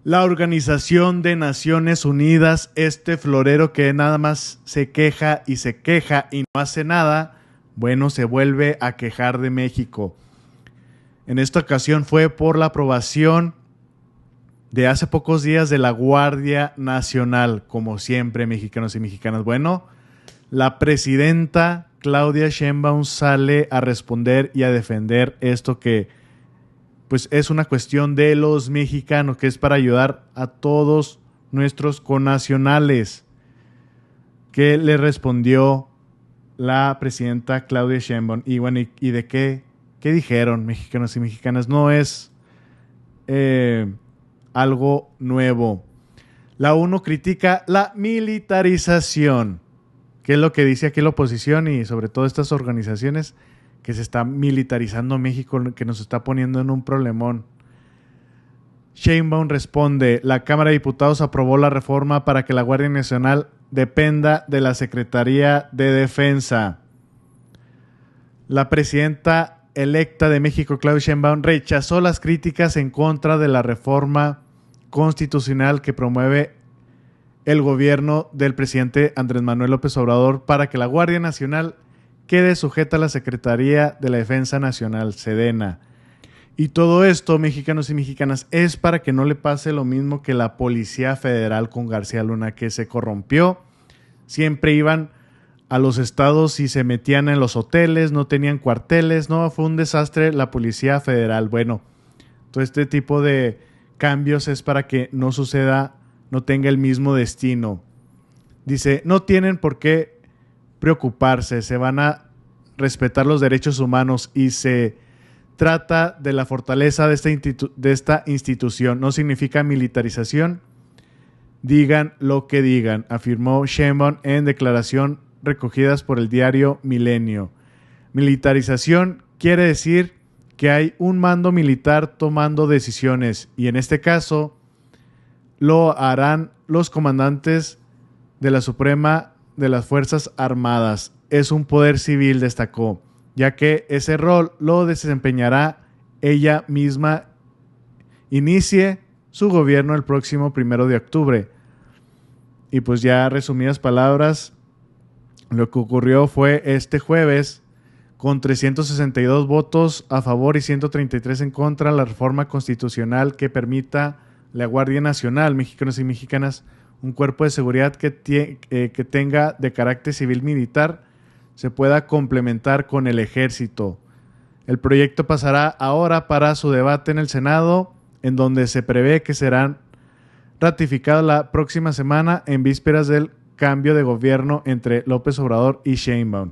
La Organización de Naciones Unidas, este florero que nada más se queja y no hace nada, bueno, se vuelve a quejar de México. En esta ocasión fue por la aprobación de hace pocos días de la Guardia Nacional, como siempre, mexicanos y mexicanas. Bueno, la presidenta Claudia Sheinbaum sale a responder y a defender esto que pues es una cuestión de los mexicanos, que es para ayudar a todos nuestros connacionales. ¿Qué le respondió la presidenta Claudia Sheinbaum? Y bueno, ¿y de qué dijeron, mexicanos y mexicanas? No es algo nuevo. La ONU critica la militarización. ¿Qué es lo que dice aquí la oposición y sobre todo estas organizaciones? Que se está militarizando México, que nos está poniendo en un problemón. Sheinbaum responde: la Cámara de Diputados aprobó la reforma para que la Guardia Nacional dependa de la Secretaría de Defensa. La presidenta electa de México, Claudia Sheinbaum, rechazó las críticas en contra de la reforma constitucional que promueve el gobierno del presidente Andrés Manuel López Obrador para que la Guardia Nacional quede sujeta a la Secretaría de la Defensa Nacional, Sedena. Y todo esto, mexicanos y mexicanas, es para que no le pase lo mismo que la Policía Federal con García Luna, que se corrompió. Siempre iban a los estados y se metían en los hoteles, no tenían cuarteles, no, fue un desastre la Policía Federal. Bueno, todo este tipo de cambios es para que no suceda, no tenga el mismo destino. Dice, no tienen por qué preocuparse, se van a respetar los derechos humanos y se trata de la fortaleza de esta institución. No significa militarización, digan lo que digan, afirmó Sheinbaum en declaración recogidas por el diario Milenio. Militarización quiere decir que hay un mando militar tomando decisiones y en este caso lo harán los comandantes de la Suprema de las Fuerzas Armadas. Es un poder civil, destacó, ya que ese rol lo desempeñará ella misma, inicie su gobierno el próximo 1 de octubre. Y pues ya resumidas palabras, lo que ocurrió fue este jueves, con 362 votos a favor y 133 en contra, la reforma constitucional que permita la Guardia Nacional, mexicanos y mexicanas, un cuerpo de seguridad que tenga de carácter civil militar, se pueda complementar con el ejército. El proyecto pasará ahora para su debate en el Senado, en donde se prevé que serán ratificados la próxima semana en vísperas del cambio de gobierno entre López Obrador y Sheinbaum.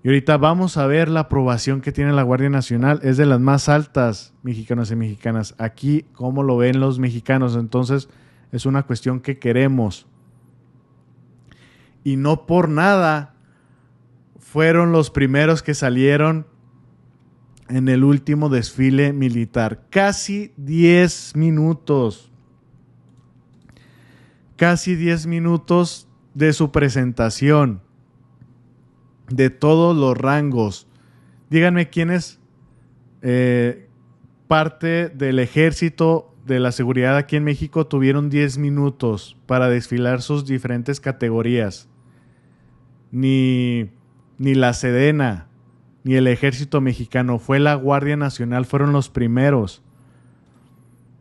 Y ahorita vamos a ver la aprobación que tiene la Guardia Nacional, es de las más altas, mexicanos y mexicanas. Aquí, ¿cómo lo ven los mexicanos? Entonces, es una cuestión que queremos. Y no por nada fueron los primeros que salieron en el último desfile militar. Casi 10 minutos. Casi 10 minutos de su presentación. De todos los rangos. Díganme quiénes parte del ejército de la seguridad aquí en México tuvieron 10 minutos para desfilar sus diferentes categorías. Ni la Sedena, ni el ejército mexicano, fue la Guardia Nacional, fueron los primeros.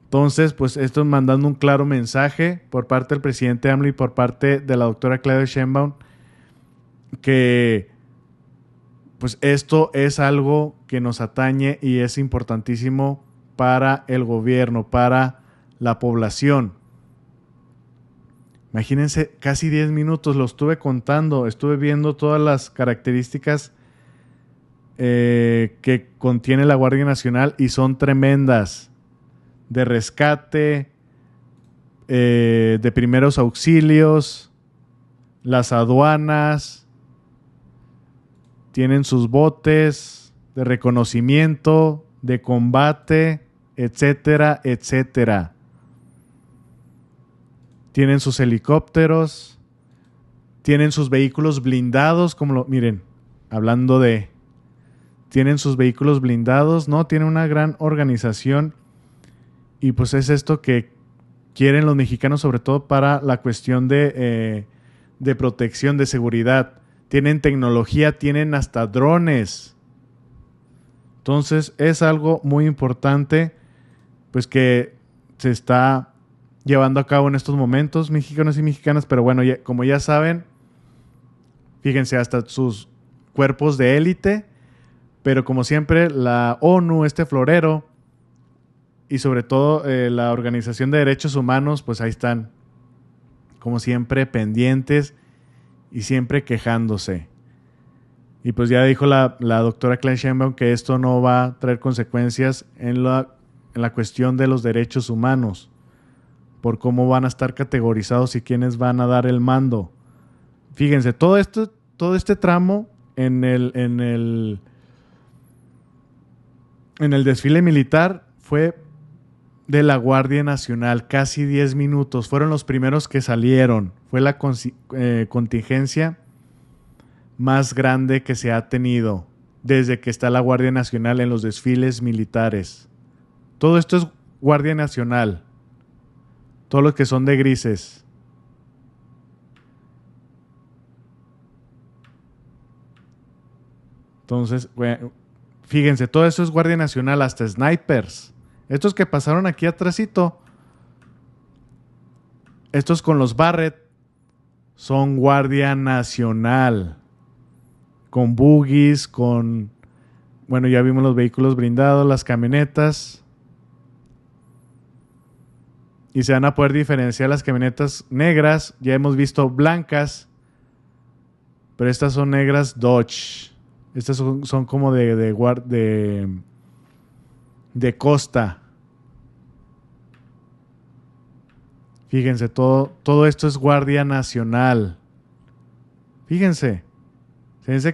Entonces, pues esto es mandando un claro mensaje por parte del presidente AMLO y por parte de la doctora Claudia Sheinbaum, que pues esto es algo que nos atañe y es importantísimo para el gobierno, para la población. Imagínense, casi 10 minutos, lo estuve contando, estuve viendo todas las características que contiene la Guardia Nacional y son tremendas. De rescate, de primeros auxilios, las aduanas, tienen sus botes de reconocimiento, de combate, etcétera, etcétera. Tienen sus helicópteros, tienen sus vehículos blindados, miren, hablando de, tienen sus vehículos blindados, ¿no? Tienen una gran organización y pues es esto que quieren los mexicanos, sobre todo para la cuestión de protección, de seguridad. Tienen tecnología, tienen hasta drones. Entonces es algo muy importante, pues, que se está llevando a cabo en estos momentos, mexicanos y mexicanas. Pero bueno, como ya saben, fíjense, hasta sus cuerpos de élite, pero como siempre la ONU, este florero, y sobre todo la Organización de Derechos Humanos, pues ahí están, como siempre, pendientes y siempre quejándose. Y pues ya dijo la doctora Claudia Sheinbaum que esto no va a traer consecuencias en la cuestión de los derechos humanos, por cómo van a estar categorizados y quiénes van a dar el mando. Fíjense, todo este tramo en el desfile militar fue de la Guardia Nacional, casi 10 minutos. Fueron los primeros que salieron. Fue la contingencia más grande que se ha tenido desde que está la Guardia Nacional en los desfiles militares. Todo esto es Guardia Nacional. Todos los que son de grises. Entonces, fíjense, todo eso es Guardia Nacional, hasta snipers. Estos que pasaron aquí atrásito, estos con los Barrett, son Guardia Nacional. Con buggies, bueno, ya vimos los vehículos blindados, las camionetas. Y se van a poder diferenciar las camionetas negras. Ya hemos visto blancas, pero estas son negras Dodge. Estas son como de costa. Fíjense, todo esto es Guardia Nacional. Fíjense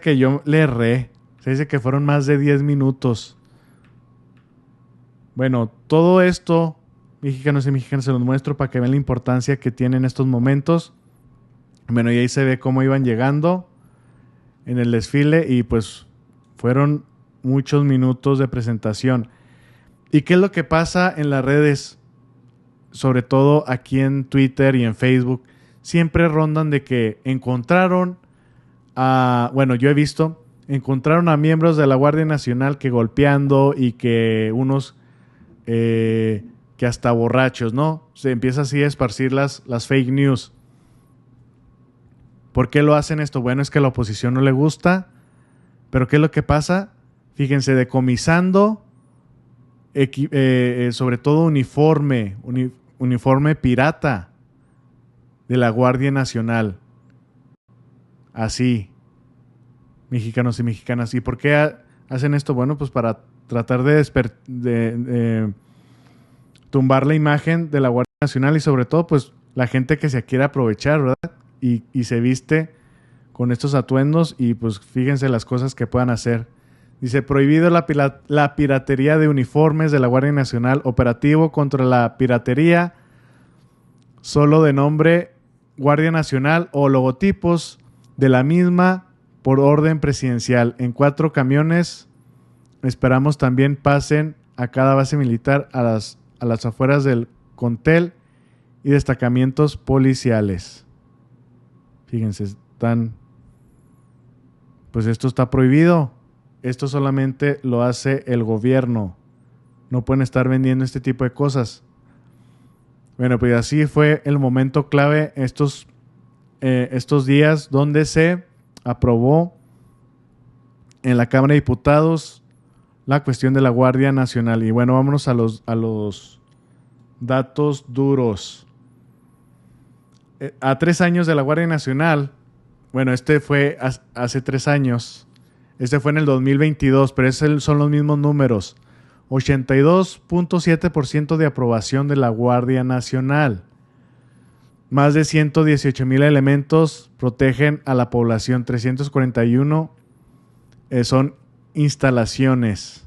que yo le erré. Se dice que fueron más de 10 minutos. Bueno, todo esto, mexicanos y mexicanas, se los muestro para que vean la importancia que tienen estos momentos. Bueno, y ahí se ve cómo iban llegando en el desfile y pues fueron muchos minutos de presentación. ¿Y qué es lo que pasa en las redes? Sobre todo aquí en Twitter y en Facebook, siempre rondan de que encontraron yo he visto, encontraron a miembros de la Guardia Nacional que golpeando y que unos que hasta borrachos, ¿no? Se empieza así a esparcir las fake news. ¿Por qué lo hacen esto? Bueno, es que a la oposición no le gusta, pero ¿qué es lo que pasa? Fíjense, decomisando sobre todo uniforme pirata de la Guardia Nacional. Así, mexicanos y mexicanas. ¿Y por qué hacen esto? Bueno, pues para tratar de tumbar la imagen de la Guardia Nacional y sobre todo, pues la gente que se quiere aprovechar, ¿verdad? Y se viste con estos atuendos y pues fíjense las cosas que puedan hacer. Dice, prohibido la piratería de uniformes de la Guardia Nacional, operativo contra la piratería, solo de nombre Guardia Nacional o logotipos de la misma por orden presidencial. En 4 camiones esperamos también pasen a cada base militar a las afueras del Contel y destacamientos policiales. Fíjense, pues esto está prohibido. Esto solamente lo hace el gobierno. No pueden estar vendiendo este tipo de cosas. Bueno, pues así fue el momento clave estos días donde se aprobó en la Cámara de Diputados la cuestión de la Guardia Nacional. Y bueno, vámonos a los datos duros. A 3 años de la Guardia Nacional, bueno, este fue hace 3 años. Este fue en el 2022, pero son los mismos números. 82.7% de aprobación de la Guardia Nacional. Más de 118,000 elementos protegen a la población. 341 son instalaciones.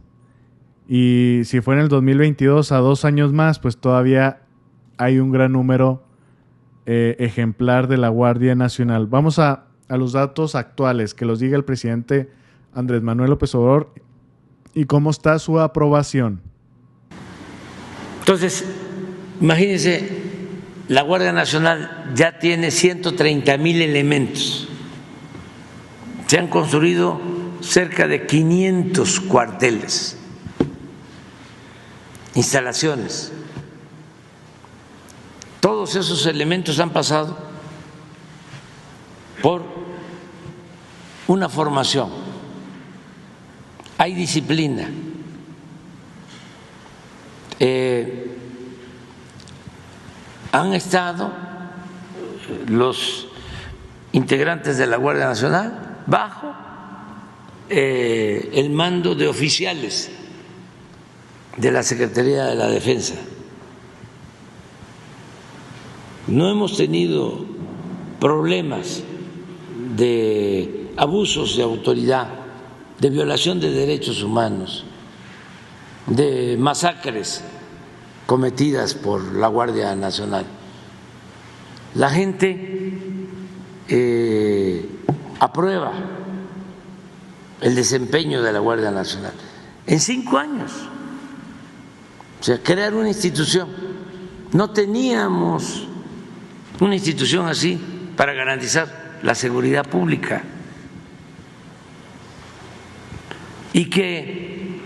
Y si fue en el 2022, a 2 años más, pues todavía hay un gran número ejemplar de la Guardia Nacional. Vamos a los datos actuales, que los diga el presidente Andrés Manuel López Obrador y cómo está su aprobación. Entonces, imagínense la Guardia Nacional ya tiene 130,000 elementos. Se han construido cerca de 500 cuarteles, instalaciones. Todos esos elementos han pasado por una formación. Hay disciplina. Han estado los integrantes de la Guardia Nacional bajo el mando de oficiales de la Secretaría de la Defensa. No hemos tenido problemas de abusos de autoridad, de violación de derechos humanos, de masacres cometidas por la Guardia Nacional. La gente aprueba el desempeño de la Guardia Nacional. En 5 años, o sea, crear una institución. No teníamos una institución así para garantizar la seguridad pública. Y que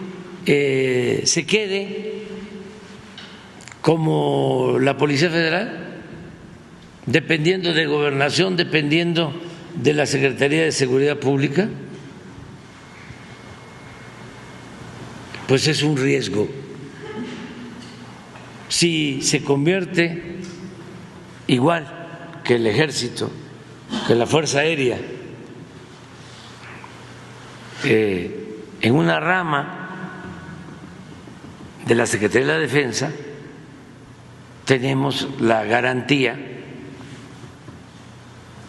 se quede como la Policía Federal, dependiendo de Gobernación, dependiendo de la Secretaría de Seguridad Pública, pues es un riesgo. Si se convierte igual que el Ejército, que la Fuerza Aérea, en una rama de la Secretaría de la Defensa, tenemos la garantía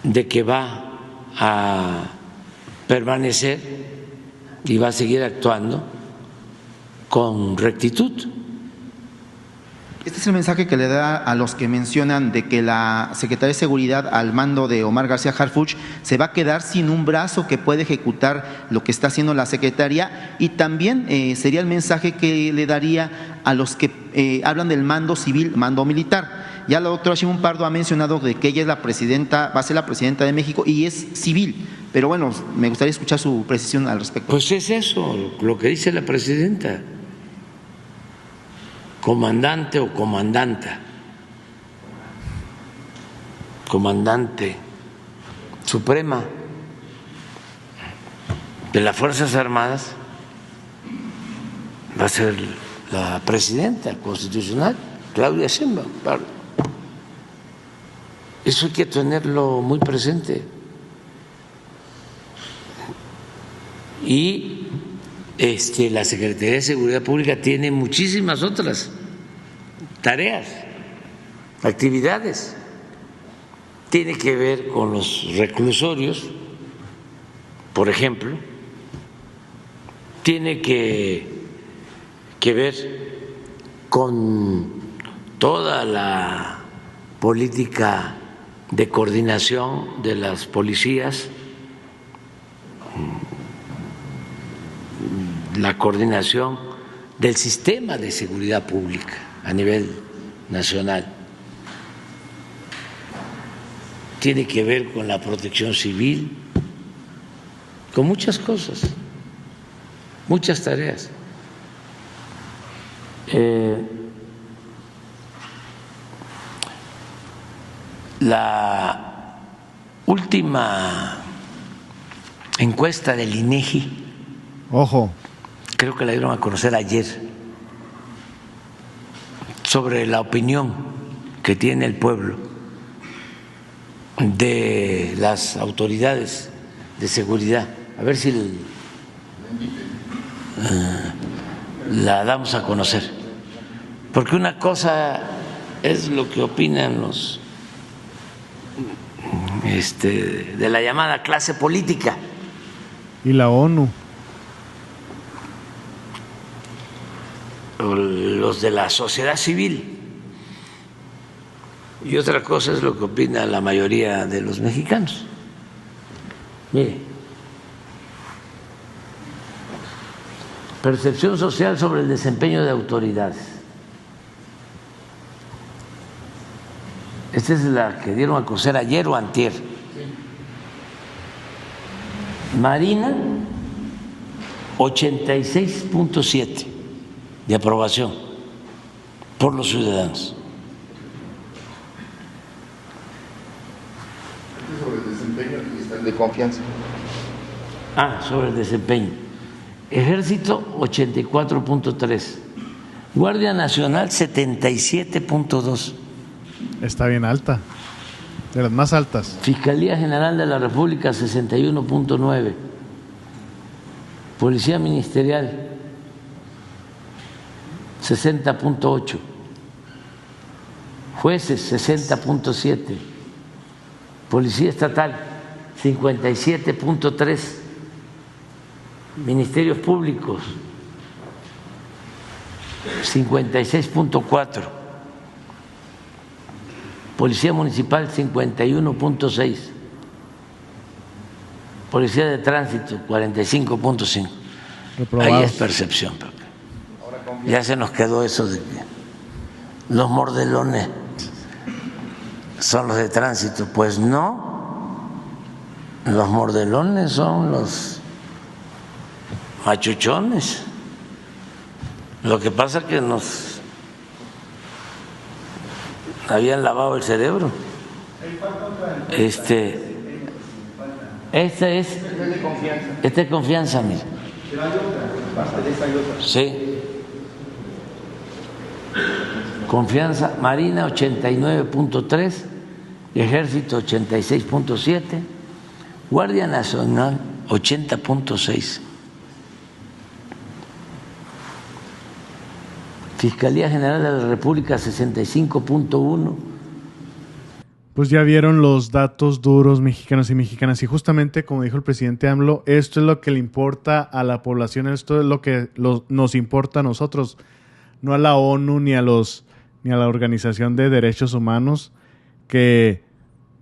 de que va a permanecer y va a seguir actuando con rectitud. Este es el mensaje que le da a los que mencionan de que la Secretaría de Seguridad al mando de Omar García Harfuch se va a quedar sin un brazo que puede ejecutar lo que está haciendo la Secretaría, y también sería el mensaje que le daría a los que hablan del mando civil, mando militar. Ya la doctora Shimon Pardo ha mencionado de que ella es la presidenta, va a ser la presidenta de México y es civil, pero bueno, me gustaría escuchar su precisión al respecto. Pues es eso lo que dice la presidenta. Comandante o comandanta, comandante suprema de las Fuerzas Armadas, va a ser la presidenta constitucional, Claudia Sheinbaum. Eso hay que tenerlo muy presente. Y la Secretaría de Seguridad Pública tiene muchísimas otras tareas, actividades. Tiene que ver con los reclusorios, por ejemplo, tiene que ver con toda la política de coordinación de las policías, la coordinación del sistema de seguridad pública a nivel nacional. Tiene que ver con la protección civil, con muchas cosas, muchas tareas. La última encuesta del INEGI, ojo, creo que la dieron a conocer ayer, sobre la opinión que tiene el pueblo de las autoridades de seguridad. A ver si la damos a conocer, porque una cosa es lo que opinan los de la llamada clase política y la ONU, o los de la sociedad civil, y otra cosa es lo que opina la mayoría de los mexicanos. Mire, percepción social sobre el desempeño de autoridades. Esta es la que dieron a conocer ayer o antier. Marina, 86.7 de aprobación por los ciudadanos. Sobre el desempeño y está el de confianza. Sobre el desempeño. Ejército, 84.3. Guardia Nacional, 77.2. Está bien alta, de las más altas. Fiscalía General de la República, 61.9. Policía Ministerial, 60.8. Jueces, 60.7. Policía Estatal, 57.3. Ministerios Públicos, 56.4. Policía Municipal, 51.6. Policía de Tránsito, 45.5. Ahí es percepción, Pepe. Ya se nos quedó eso de que los mordelones son los de tránsito. Pues no, los mordelones son los machuchones. Lo que pasa es que nos habían lavado el cerebro. Esta es confianza, mira. Sí. Confianza, Marina 89.3, Ejército 86.7, Guardia Nacional 80.6. Fiscalía General de la República 65.1. Pues ya vieron los datos duros, mexicanos y mexicanas, y justamente como dijo el presidente AMLO, esto es lo que le importa a la población, esto es lo que nos importa a nosotros, no a la ONU ni a la Organización de Derechos Humanos, que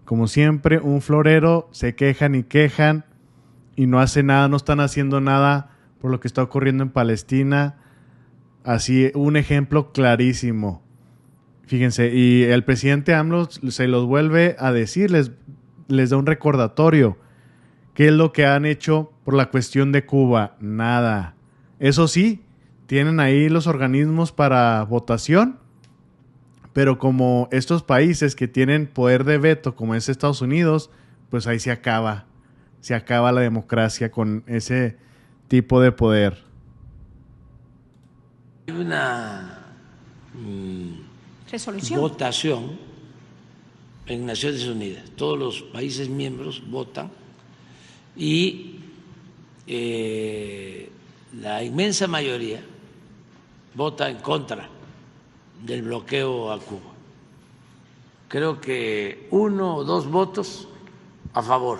como siempre un florero se quejan y no hace nada, no están haciendo nada por lo que está ocurriendo en Palestina. Así, un ejemplo clarísimo. Fíjense, y el presidente AMLO se los vuelve a decir, les da un recordatorio. ¿Qué es lo que han hecho por la cuestión de Cuba? Nada. Eso sí, tienen ahí los organismos para votación, pero como estos países que tienen poder de veto, como es Estados Unidos, pues ahí se acaba la democracia con ese tipo de poder. Hay una resolución, votación en Naciones Unidas. Todos los países miembros votan y la inmensa mayoría vota en contra del bloqueo a Cuba. Creo que 1 o 2 votos a favor,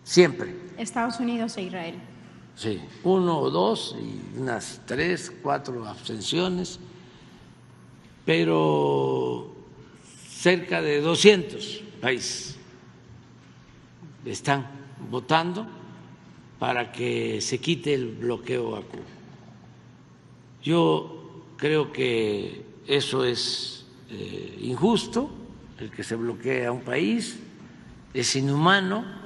siempre. Estados Unidos e Israel. Sí, 1 o 2 y unas 3, 4 abstenciones, pero cerca de 200 países están votando para que se quite el bloqueo a Cuba. Yo creo que eso es injusto, el que se bloquee a un país, es inhumano.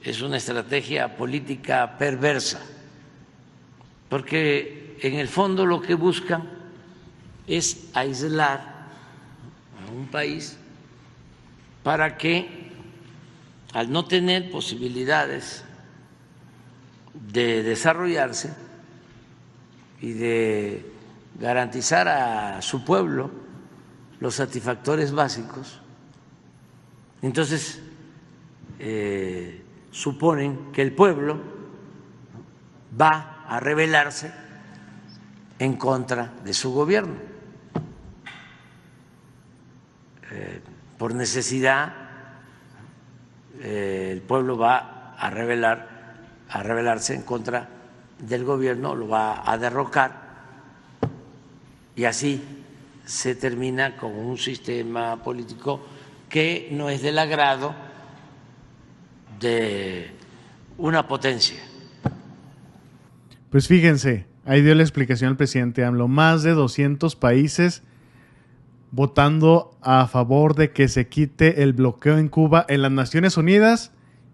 Es una estrategia política perversa, porque en el fondo lo que buscan es aislar a un país para que, al no tener posibilidades de desarrollarse y de garantizar a su pueblo los satisfactores básicos, entonces suponen que el pueblo va a rebelarse en contra de su gobierno por necesidad. El pueblo va a rebelarse en contra del gobierno, lo va a derrocar y así se termina con un sistema político que no es del agrado de una potencia. Pues fíjense, ahí dio la explicación el presidente AMLO. Más de 200 países votando a favor de que se quite el bloqueo en Cuba en las Naciones Unidas,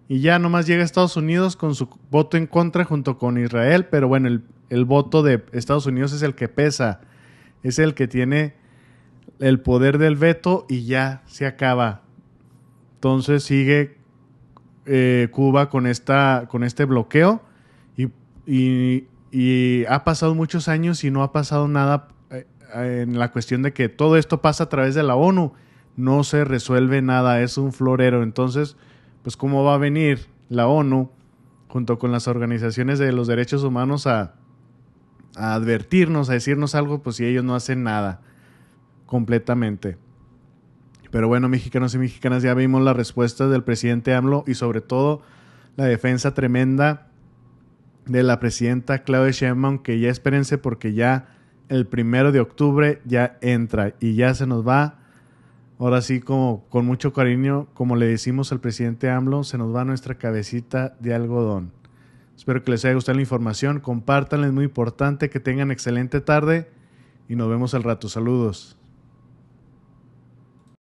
y ya nomás llega Estados Unidos con su voto en contra junto con Israel, pero bueno, el voto de Estados Unidos es el que pesa, es el que tiene el poder del veto y ya se acaba. Entonces sigue Cuba con este bloqueo y ha pasado muchos años y no ha pasado nada en la cuestión de que todo esto pasa a través de la ONU. No se resuelve nada, es un florero. Entonces, pues ¿cómo va a venir la ONU junto con las organizaciones de los derechos humanos a advertirnos, a decirnos algo, pues si ellos no hacen nada completamente? Pero bueno, mexicanos y mexicanas, ya vimos la respuesta del presidente AMLO y sobre todo la defensa tremenda de la presidenta Claudia Sheinbaum, que ya espérense porque ya el 1 de octubre ya entra y ya se nos va, ahora sí como con mucho cariño, como le decimos al presidente AMLO, se nos va nuestra cabecita de algodón. Espero que les haya gustado la información, compártanla, es muy importante, que tengan excelente tarde y nos vemos al rato. Saludos.